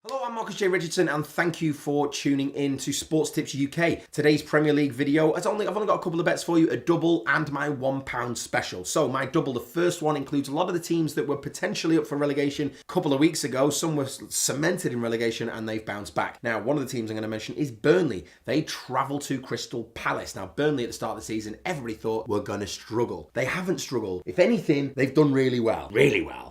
Hello, I'm Marcus J. Richardson and thank you for tuning in to Sports Tips UK. Today's Premier League video, I've only got a couple of bets for you, a double and my £1 special. So my double, the first one includes a lot of the teams that were potentially up for relegation a couple of weeks ago. Some were cemented in relegation and they've bounced back. Now, one of the teams I'm going to mention is Burnley. They travel to Crystal Palace. Now, Burnley at the start of the season, everybody thought were going to struggle. They haven't struggled. If anything, they've done really well.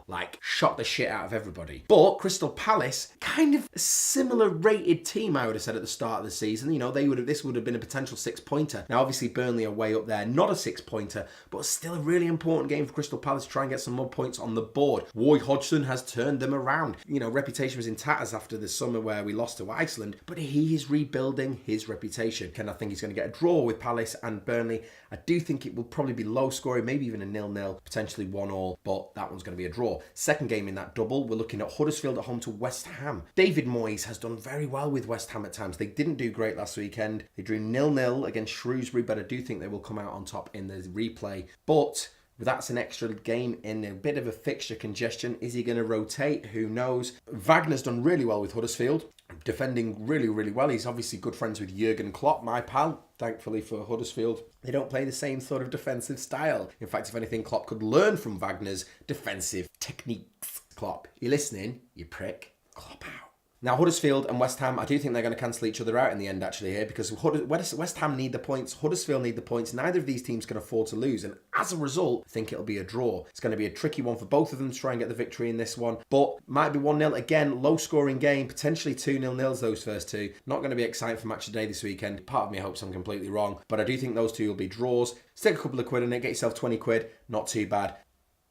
Like, shot the shit out of everybody. But Crystal Palace, kind of a similar rated team, I would have said at the start of the season. You know, this would have been a potential 6-pointer. Now, obviously, Burnley are way up there. Not a 6-pointer, but still a really important game for Crystal Palace to try and get some more points on the board. Roy Hodgson has turned them around. You know, reputation was in tatters after the summer where we lost to Iceland, but he is rebuilding his reputation. And I think he's going to get a draw with Palace and Burnley. I do think it will probably be low scoring, maybe even a 0-0, potentially 1-1, but that one's going to be a draw. Second game in that double, we're looking at Huddersfield at home to West Ham. David Moyes has done very well with West Ham at times. They didn't do great last weekend. They drew 0-0 against Shrewsbury, but I do think they will come out on top in the replay. But that's an extra game in a bit of a fixture congestion. Is he going to rotate? Who knows? Wagner's done really well with Huddersfield, defending really, really well. He's obviously good friends with Jurgen Klopp, my pal. Thankfully for Huddersfield, they don't play the same sort of defensive style. In fact, if anything, Klopp could learn from Wagner's defensive techniques. Klopp, you listening? You prick. Klopp out. Now, Huddersfield and West Ham, I do think they're going to cancel each other out in the end, actually, here, because West Ham need the points, Huddersfield need the points. Neither of these teams can afford to lose, and as a result, I think it'll be a draw. It's going to be a tricky one for both of them to try and get the victory in this one, but might be 1-0. Again, low-scoring game, potentially 2-0 those first two. Not going to be exciting for match of the day this weekend. Part of me hopes I'm completely wrong, but I do think those two will be draws. Stick a couple of quid in it, get yourself 20 quid, not too bad.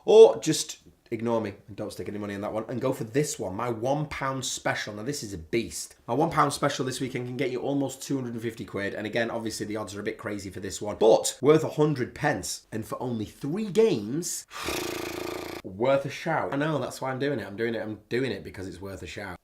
Or just ignore me and don't stick any money in that one and go for this one, my £1 special. Now, this is a beast. My £1 special this weekend can get you almost 250 quid. And again, obviously, the odds are a bit crazy for this one, but worth 100 pence. And for only 3 games, worth a shout. I know, that's why I'm doing it. I'm doing it because it's worth a shout.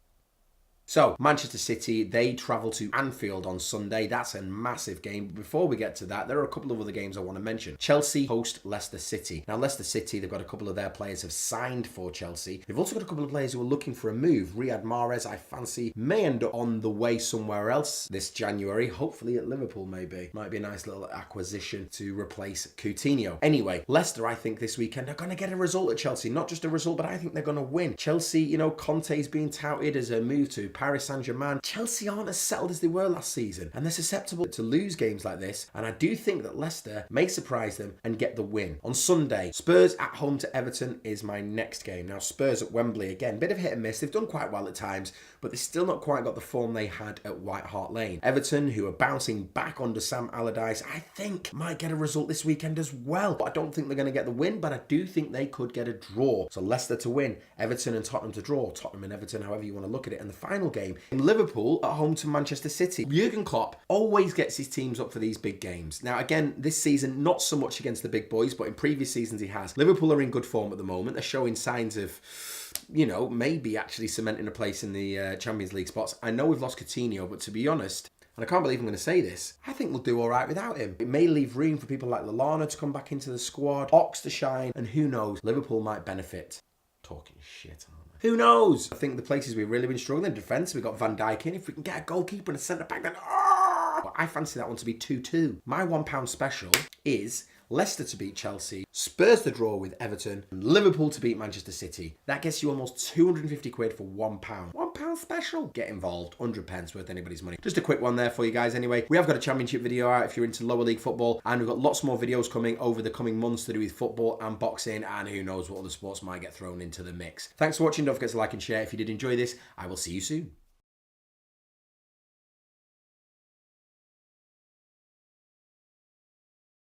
So, Manchester City, they travel to Anfield on Sunday. That's a massive game. But before we get to that, there are a couple of other games I want to mention. Chelsea host Leicester City. Now, Leicester City, they've got a couple of their players have signed for Chelsea. They've also got a couple of players who are looking for a move. Riyad Mahrez, I fancy, may end up on the way somewhere else this January. Hopefully at Liverpool, maybe. Might be a nice little acquisition to replace Coutinho. Anyway, Leicester, I think this weekend are going to get a result at Chelsea. Not just a result, but I think they're going to win. Chelsea, you know, Conte's being touted as a move to Paris Saint-Germain. Chelsea aren't as settled as they were last season, and they're susceptible to lose games like this, and I do think that Leicester may surprise them and get the win. On Sunday, Spurs at home to Everton is my next game. Now, Spurs at Wembley, again, bit of hit and miss. They've done quite well at times, but they've still not quite got the form they had at White Hart Lane. Everton, who are bouncing back under Sam Allardyce, I think might get a result this weekend as well. But I don't think they're going to get the win, but I do think they could get a draw. So Leicester to win, Everton and Tottenham to draw, Tottenham and Everton, however you want to look at it. And the final game, in Liverpool at home to Manchester City. Jurgen Klopp always gets his teams up for these big games. Now, again, this season, not so much against the big boys, but in previous seasons he has. Liverpool are in good form at the moment. They're showing signs of, you know, maybe actually cementing a place in the Champions League spots. I know we've lost Coutinho, but to be honest, and I can't believe I'm going to say this, I think we'll do all right without him. It may leave room for people like Lallana to come back into the squad, Ox to shine, and who knows, Liverpool might benefit. Talking shit, aren't I? Who knows? I think the places we've really been struggling in defence, we've got Van Dijk in. If we can get a goalkeeper and a centre-back, then I fancy that one to be 2-2. My £1 special is Leicester to beat Chelsea, Spurs to draw with Everton, and Liverpool to beat Manchester City. That gets you almost 250 quid for £1. £1 special. Get involved. 100 pence worth anybody's money. Just a quick one there for you guys anyway. We have got a championship video out if you're into lower league football, and we've got lots more videos coming over the coming months to do with football and boxing, and who knows what other sports might get thrown into the mix. Thanks for watching. Don't forget to like and share. If you did enjoy this, I will see you soon.